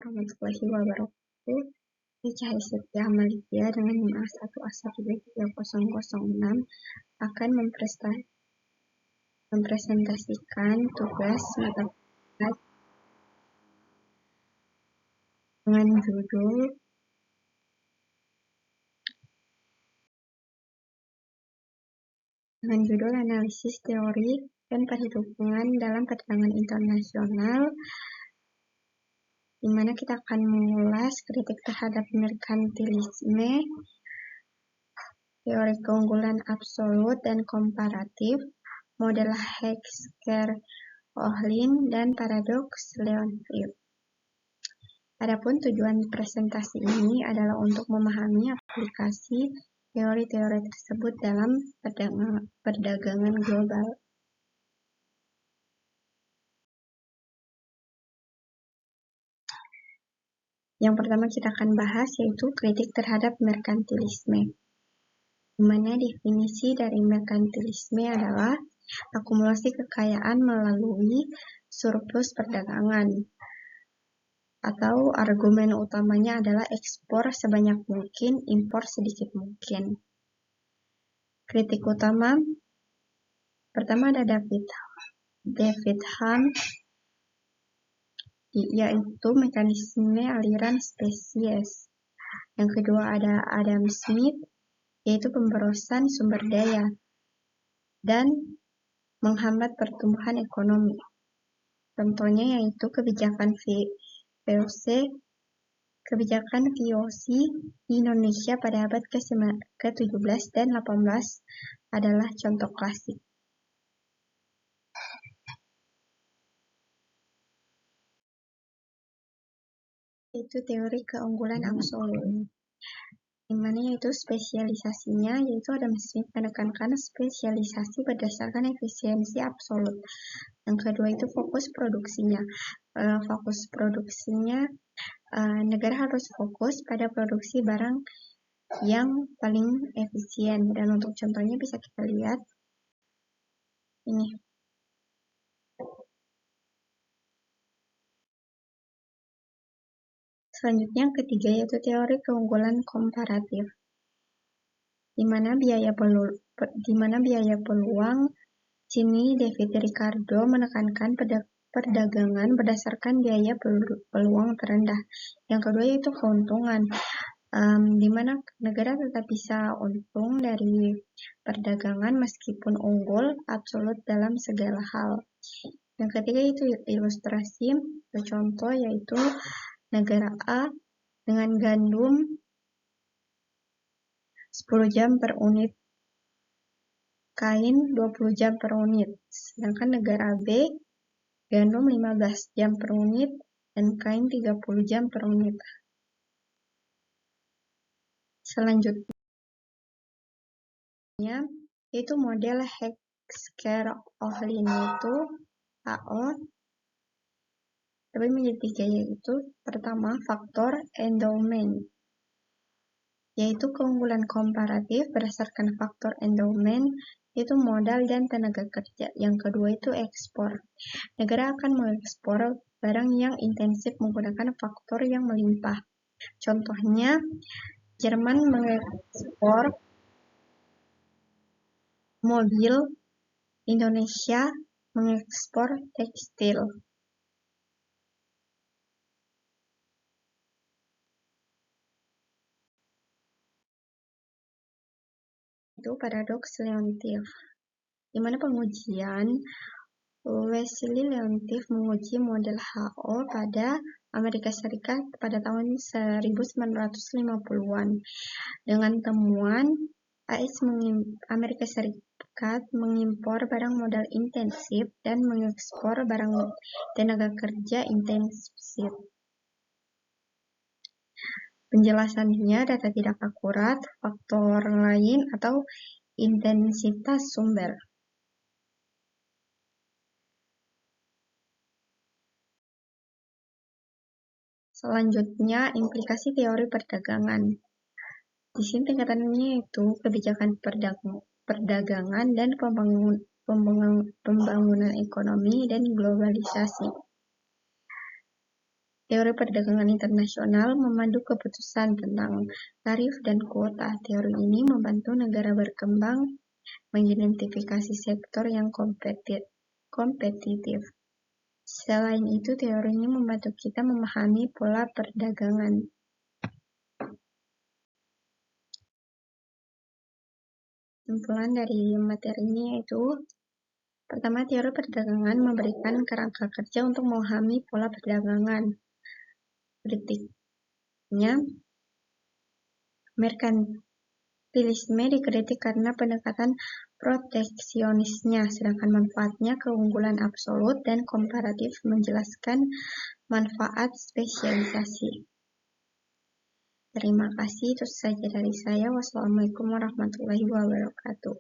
warahmatullahi wabarakatuh. Saya Cahaya Setia Amalia dengan NIM A1A1B3006 akan mempresentasikan tugas mata kuliah dengan judul Analisis Teori dan Perhitungan dalam Perdagangan Internasional, di mana kita akan mengulas kritik terhadap merkantilisme, teori keunggulan absolut dan komparatif, model Hesker-Ohlin, dan paradoks Leontief. Adapun tujuan presentasi ini adalah untuk memahami aplikasi teori-teori tersebut dalam perdagangan global. Yang pertama kita akan bahas yaitu kritik terhadap merkantilisme, di mana definisi dari merkantilisme adalah akumulasi kekayaan melalui surplus perdagangan, atau argumen utamanya adalah ekspor sebanyak mungkin, impor sedikit mungkin. Kritik utama pertama ada David Hume, yaitu mekanisme aliran spesies. Yang kedua ada Adam Smith, yaitu pemborosan sumber daya dan menghambat pertumbuhan ekonomi. Contohnya yaitu kebijakan VOC di Indonesia pada abad ke-17 dan 18 adalah contoh klasik. Yaitu teori keunggulan absolut, di mana yaitu spesialisasinya, yaitu Adam Smith menekankan spesialisasi berdasarkan efisiensi absolut. Yang kedua itu fokus produksinya. Negara harus fokus pada produksi barang yang paling efisien, dan untuk contohnya bisa kita lihat ini. Selanjutnya yang ketiga yaitu teori keunggulan komparatif, di mana biaya peluang. Sini David Ricardo menekankan perdagangan berdasarkan biaya peluang terendah. Yang kedua yaitu keuntungan, di mana negara tetap bisa untung dari perdagangan meskipun unggul absolut dalam segala hal. Yang ketiga itu ilustrasi, contoh yaitu negara A dengan gandum 10 jam per unit, kain 20 jam per unit. Sedangkan negara B, gandum 15 jam per unit dan kain 30 jam per unit. Selanjutnya, yaitu model Hesker-Ohlin, yaitu HO, tapi menjadi tiga, yaitu pertama faktor endowment, yaitu keunggulan komparatif berdasarkan faktor endowment, yaitu modal dan tenaga kerja. Yang kedua itu ekspor. Negara akan mengekspor barang yang intensif menggunakan faktor yang melimpah. Contohnya, Jerman mengekspor mobil, Indonesia mengekspor tekstil. Itu paradoks Leontief, di mana pengujian Wesley Leontief menguji model HO pada Amerika Serikat pada tahun 1950-an. Dengan temuan Amerika Serikat mengimpor barang modal intensif dan mengekspor barang tenaga kerja intensif. Penjelasannya data tidak akurat, faktor lain, atau intensitas sumber. Selanjutnya, implikasi teori perdagangan. Di sini tingkatannya itu kebijakan perdagangan dan pembangunan ekonomi dan globalisasi. Teori perdagangan internasional memandu keputusan tentang tarif dan kuota. Teori ini membantu negara berkembang mengidentifikasi sektor yang kompetitif. Selain itu, teorinya membantu kita memahami pola perdagangan. Kesimpulan dari materi ini yaitu, pertama, teori perdagangan memberikan kerangka kerja untuk memahami pola perdagangan. Kritiknya, merkantilisme dikritik karena pendekatan proteksionisnya, sedangkan manfaatnya keunggulan absolut dan komparatif menjelaskan manfaat spesialisasi. Terima kasih, itu saja dari saya. Wassalamualaikum warahmatullahi wabarakatuh.